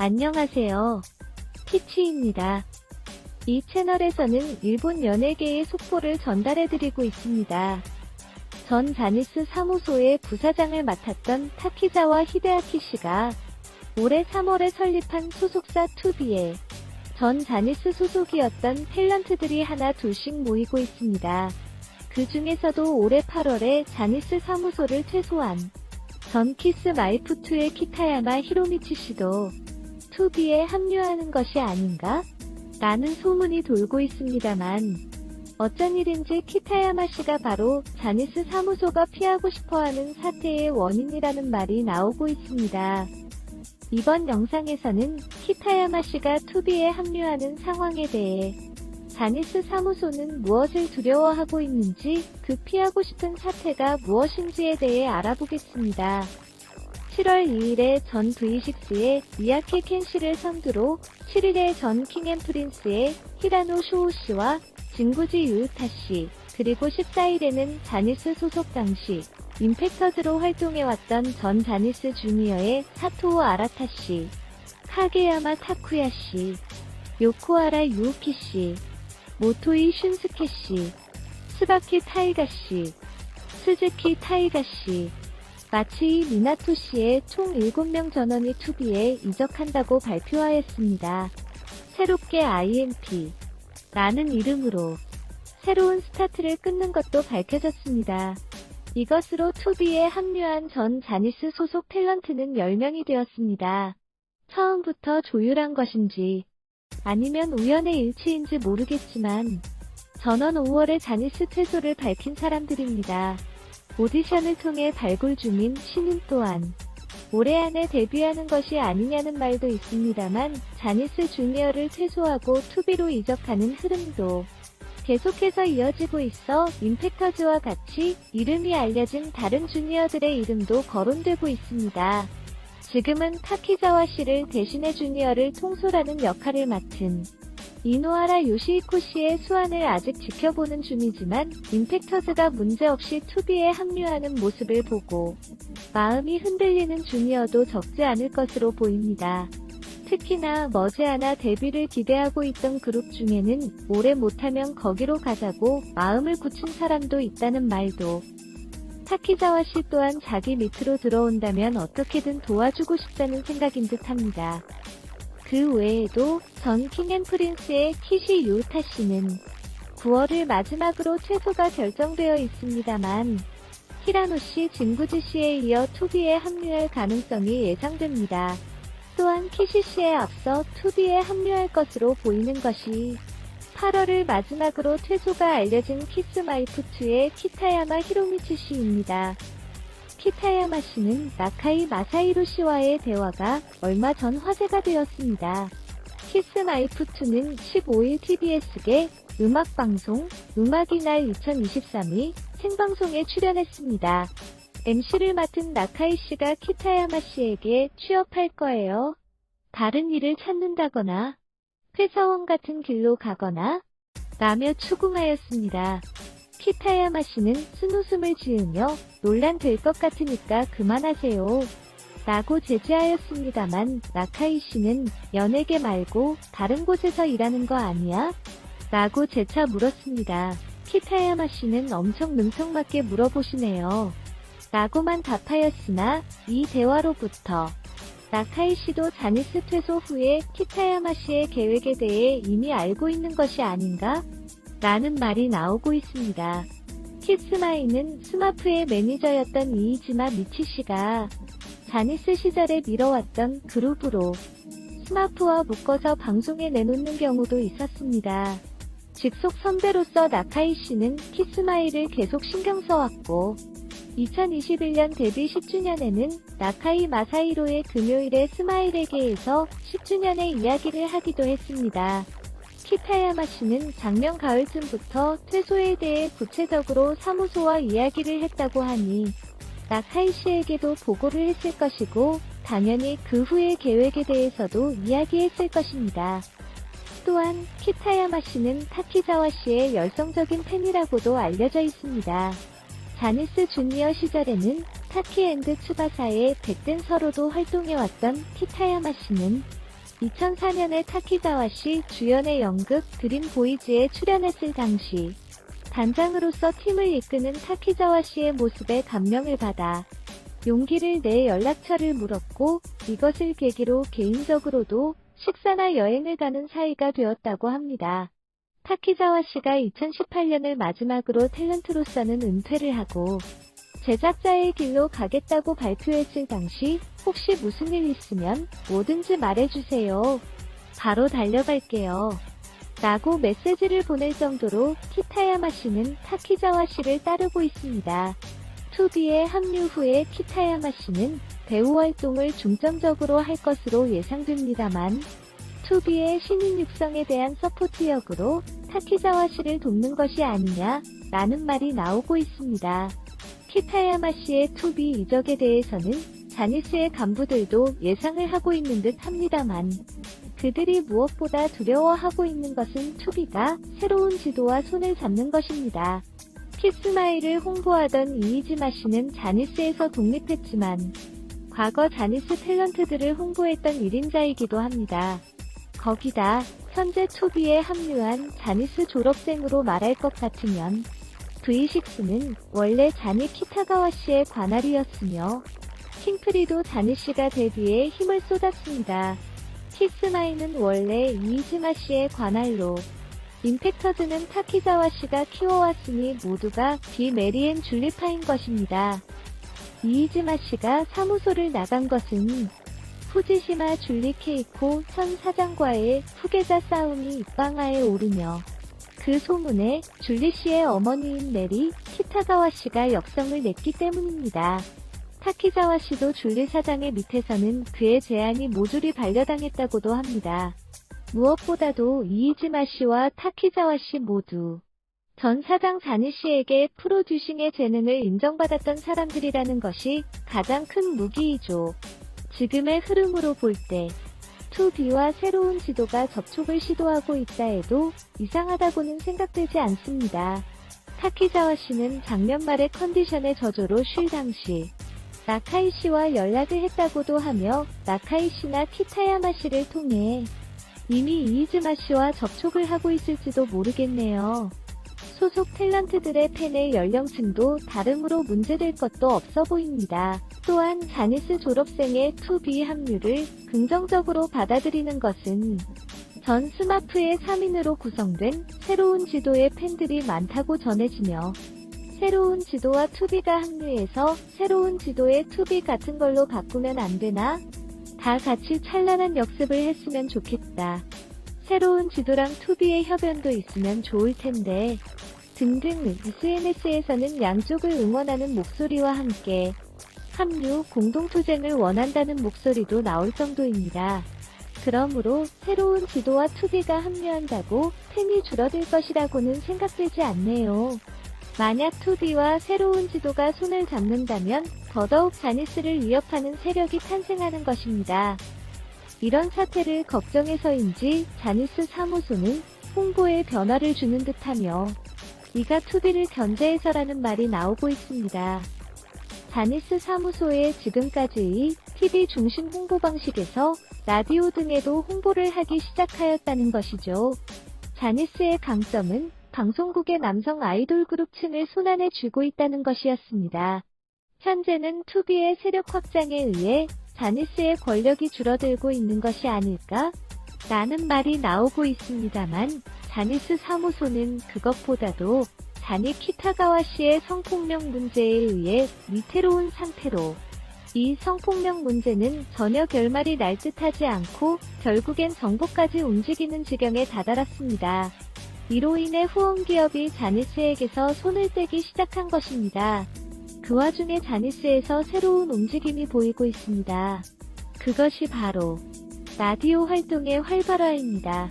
안녕하세요. 피치입니다. 이 채널에서는 일본 연예계의 속보를 전달해드리고 있습니다. 전 자니스 사무소의 부사장을 맡았던 타키자와 히데아키 씨가 올해 3월에 설립한 소속사 투비에 전 자니스 소속이었던 탤런트들이 하나 둘씩 모이고 있습니다. 그 중에서도 올해 8월에 자니스 사무소를 퇴소한 전 키스 마이프2의 키타야마 히로미치 씨도 투비에 합류하는 것이 아닌가? 라는 소문이 돌고 있습니다만 어쩐 일인지 키타야마 씨가 바로 자니스 사무소가 피하고 싶어하는 사태의 원인이라는 말이 나오고 있습니다. 이번 영상에서는 키타야마 씨가 투비에 합류하는 상황에 대해 자니스 사무소는 무엇을 두려워하고 있는지 그 피하고 싶은 사태가 무엇인지에 대해 알아보겠습니다. 7월 2일에 전 V6의 미야케 켄 씨를 선두로 7일에 전 킹앤프린스의 히라노 쇼우 씨와 진구지 유우타 씨, 그리고 14일에는 자니스 소속 당시 임팩터즈로 활동해왔던 전 자니스 주니어의 사토오 아라타 씨, 카게야마 타쿠야 씨, 요코하라 유우키 씨, 모토이 슌스케 씨, 스바키 타이가 씨, 스즈키 타이가 씨, 마치이 미나토 씨의 총 7명 전원이 투비에 이적한다고 발표하였습니다. 새롭게 IMP 라는 이름으로 새로운 스타트를 끊는 것도 밝혀졌습니다. 이것으로 투비에 합류한 전 자니스 소속 탤런트는 10명이 되었습니다. 처음부터 조율한 것인지 아니면 우연의 일치인지 모르겠지만 전원 5월에 자니스 퇴소를 밝힌 사람들입니다. 오디션을 통해 발굴 중인 신인 또한 올해 안에 데뷔하는 것이 아니냐는 말도 있습니다만 자니스 주니어를 퇴소하고 투비로 이적하는 흐름도 계속해서 이어지고 있어 임팩터즈와 같이 이름이 알려진 다른 주니어들의 이름도 거론되고 있습니다. 지금은 타키자와 씨를 대신해 주니어를 통솔하는 역할을 맡은 이노하라 요시히코 씨의 수완을 아직 지켜보는 중이지만 임팩터즈가 문제없이 투비에 합류하는 모습을 보고 마음이 흔들리는 주니어도 적지 않을 것으로 보입니다. 특히나 머지않아 데뷔를 기대하고 있던 그룹 중에는 올해 못하면 거기로 가자고 마음을 굳힌 사람도 있다는 말도. 타키자와 씨 또한 자기 밑으로 들어온다면 어떻게든 도와주고 싶다는 생각인 듯합니다. 그 외에도 전 킹앤프린스의 키시 유우타 씨는 9월을 마지막으로 퇴소가 결정되어 있습니다만 히라노 씨, 진구지 씨에 이어 투비에 합류할 가능성이 예상됩니다. 또한 키시 씨에 앞서 투비에 합류할 것으로 보이는 것이 8월을 마지막으로 퇴소가 알려진 키스마이프2의 키타야마 히로미치 씨입니다. 키타야마 씨는 나카이 마사히로 씨와의 대화가 얼마 전 화제가 되었습니다. 키스마이프2는 15일 TBS계 음악방송 음악이 날 2023이 생방송에 출연했습니다. MC를 맡은 나카이 씨가 키타야마 씨에게 취업할 거예요. 다른 일을 찾는다거나 회사원 같은 길로 가거나 라며 추궁하였습니다. 키타야마 씨는 쓴웃음을 지으며 논란될 것 같으니까 그만하세요 라고 제지하였습니다만 나카이 씨는 연예계 말고 다른 곳에서 일하는 거 아니야? 라고 재차 물었습니다. 키타야마 씨는 엄청 능청맞게 물어보시네요. 라고만 답하였으나 이 대화로부터 나카이 씨도 자니스 퇴소 후에 키타야마 씨의 계획에 대해 이미 알고 있는 것이 아닌가? 라는 말이 나오고 있습니다. 키스마이는 스마프의 매니저였던 이이지마 미치 씨가 자니스 시절에 밀어왔던 그룹으로 스마프와 묶어서 방송에 내놓는 경우도 있었습니다. 직속 선배로서 나카이 씨는 키스마이를 계속 신경 써왔고 2021년 데뷔 10주년에는 나카이 마사히로의 금요일의 스마일에게에서 10주년의 이야기를 하기도 했습니다. 키타야마 씨는 작년 가을쯤부터 퇴소에 대해 구체적으로 사무소와 이야기를 했다고 하니 나카이 씨에게도 보고를 했을 것이고 당연히 그 후의 계획에 대해서도 이야기했을 것입니다. 또한 키타야마 씨는 타키자와 씨의 열성적인 팬이라고도 알려져 있습니다. 자니스 주니어 시절에는 타키 앤드 츠바사의 백댄서로도 활동해왔던 키타야마 씨는 2004년에 타키자와 씨 주연의 연극 드림 보이즈에 출연했을 당시 단장으로서 팀을 이끄는 타키자와 씨의 모습에 감명을 받아 용기를 내 연락처를 물었고, 이것을 계기로 개인적으로도 식사나 여행을 가는 사이가 되었다고 합니다. 타키자와 씨가 2018년을 마지막으로 탤런트로서는 은퇴를 하고 제작자의 길로 가겠다고 발표했을 당시 혹시 무슨 일 있으면 뭐든지 말해주세요. 바로 달려갈게요. 라고 메시지를 보낼 정도로 키타야마 씨는 타키자와 씨를 따르고 있습니다. 투비에 합류 후에 키타야마 씨는 배우 활동을 중점적으로 할 것으로 예상됩니다만, 투비의 신인 육성에 대한 서포트 역으로 타키자와 씨를 돕는 것이 아니냐 라는 말이 나오고 있습니다. 키타야마 씨의 투비 이적에 대해서는 자니스의 간부들도 예상을 하고 있는 듯 합니다만, 그들이 무엇보다 두려워하고 있는 것은 투비가 새로운 지도와 손을 잡는 것입니다. 키스마일을 홍보하던 이이지마 씨는 자니스에서 독립했지만 과거 자니스 탤런트들을 홍보했던 1인자이기도 합니다. 거기다 현재 투비에 합류한 자니스 졸업생으로 말할 것 같으면 V6는 원래 자니 키타가와 씨의 관할이었으며 킹프리도 자니 씨가 데뷔에 힘을 쏟았습니다. 키스마이는 원래 이이지마 씨의 관할로, 임팩터즈는 타키자와 씨가 키워왔으니 모두가 비메리앤 줄리파인 것입니다. 이이지마 씨가 사무소를 나간 것은 후지시마 줄리 케이코 현 사장과의 후계자 싸움이 입방아에 오르며, 그 소문에 줄리 씨의 어머니인 메리 키타가와 씨가 역성을 냈기 때문입니다. 타키자와 씨도 줄리 사장의 밑에서는 그의 제안이 모조리 반려당했다고도 합니다. 무엇보다도 이이지마 씨와 타키자와 씨 모두 전 사장 자니 씨에게 프로듀싱의 재능을 인정받았던 사람들이라는 것이 가장 큰 무기이죠. 지금의 흐름으로 볼 때 투비와 새로운 지도가 접촉을 시도하고 있다 해도 이상하다고는 생각되지 않습니다. 타키자와 씨는 작년 말에 컨디션의 저조로 쉴 당시 나카이 씨와 연락을 했다고도 하며, 나카이 씨나 키타야마 씨를 통해 이미 이이즈마 씨와 접촉을 하고 있을지도 모르겠네요. 소속 탤런트들의 팬의 연령층도 다름으로 문제될 것도 없어 보입니다. 또한 자니스 졸업생의 투비 합류를 긍정적으로 받아들이는 것은 전 스마프의 3인으로 구성된 새로운 지도의 팬들이 많다고 전해지며, 새로운 지도와 투비가 합류해서 새로운 지도의 투비 같은 걸로 바꾸면 안 되나? 다 같이 찬란한 역습을 했으면 좋겠다. 새로운 지도랑 투비의 협연도 있으면 좋을 텐데. 등등 SNS에서는 양쪽을 응원하는 목소리와 함께 합류, 공동투쟁을 원한다는 목소리도 나올 정도입니다. 그러므로 새로운 지도와 투비가 합류한다고 팬이 줄어들 것이라고는 생각되지 않네요. 만약 투비와 새로운 지도가 손을 잡는다면 더더욱 자니스를 위협하는 세력이 탄생하는 것입니다. 이런 사태를 걱정해서인지 자니스 사무소는 홍보에 변화를 주는 듯하며 이가 투비를 견제해서라는 말이 나오고 있습니다. 자니스 사무소의 지금까지의 TV 중심 홍보 방식에서 라디오 등에도 홍보를 하기 시작하였다는 것이죠. 자니스의 강점은 방송국의 남성 아이돌 그룹층을 손안에 쥐고 있다는 것이었습니다. 현재는 투비의 세력 확장에 의해 자니스의 권력이 줄어들고 있는 것이 아닐까? 라는 말이 나오고 있습니다만, 자니스 사무소는 그것보다도 자니 키타가와 씨의 성폭력 문제에 의해 위태로운 상태로, 이 성폭력 문제는 전혀 결말이 날 듯하지 않고 결국엔 정부까지 움직이는 지경에 다다랐습니다. 이로 인해 후원기업이 자니스에게서 손을 떼기 시작한 것입니다. 그 와중에 자니스에서 새로운 움직임이 보이고 있습니다. 그것이 바로 라디오 활동의 활발화입니다.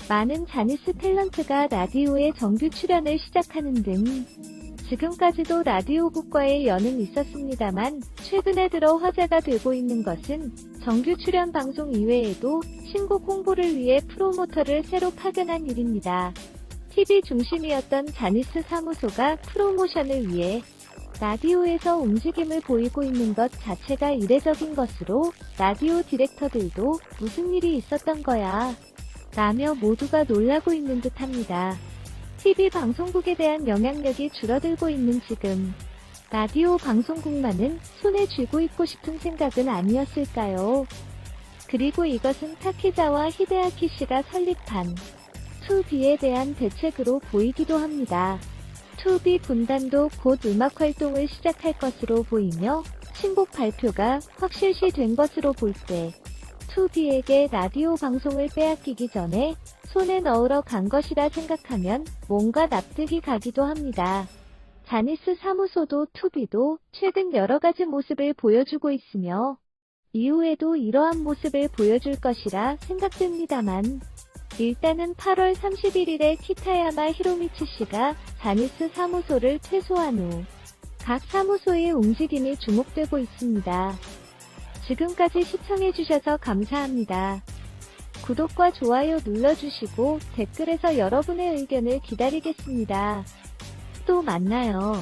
많은 자니스 탤런트가 라디오에 정규 출연을 시작하는 등 지금까지도 라디오국과의 연은 있었습니다만, 최근에 들어 화제가 되고 있는 것은 정규 출연 방송 이외에도 신곡 홍보를 위해 프로모터를 새로 파견한 일입니다. TV 중심이었던 자니스 사무소가 프로모션을 위해 라디오에서 움직임을 보이고 있는 것 자체가 이례적인 것으로 라디오 디렉터들도 무슨 일이 있었던 거야 라며 모두가 놀라고 있는 듯합니다. TV 방송국에 대한 영향력이 줄어들고 있는 지금 라디오 방송국만은 손에 쥐고 있고 싶은 생각은 아니었을까요? 그리고 이것은 타키자와 히데아키 씨가 설립한 2B에 대한 대책으로 보이기도 합니다. 2B 군단도 곧 음악 활동을 시작할 것으로 보이며 신곡 발표가 확실시 된 것으로 볼 때 2B에게 라디오 방송을 빼앗기기 전에 손에 넣으러 간 것이라 생각하면 뭔가 납득이 가기도 합니다. 자니스 사무소도 2B도 최근 여러가지 모습을 보여주고 있으며 이후에도 이러한 모습을 보여줄 것이라 생각됩니다만 일단은 8월 31일에 키타야마 히로미츠 씨가 자니스 사무소를 퇴소한 후 각 사무소의 움직임이 주목되고 있습니다. 지금까지 시청해주셔서 감사합니다. 구독과 좋아요 눌러주시고 댓글에서 여러분의 의견을 기다리겠습니다. 또 만나요.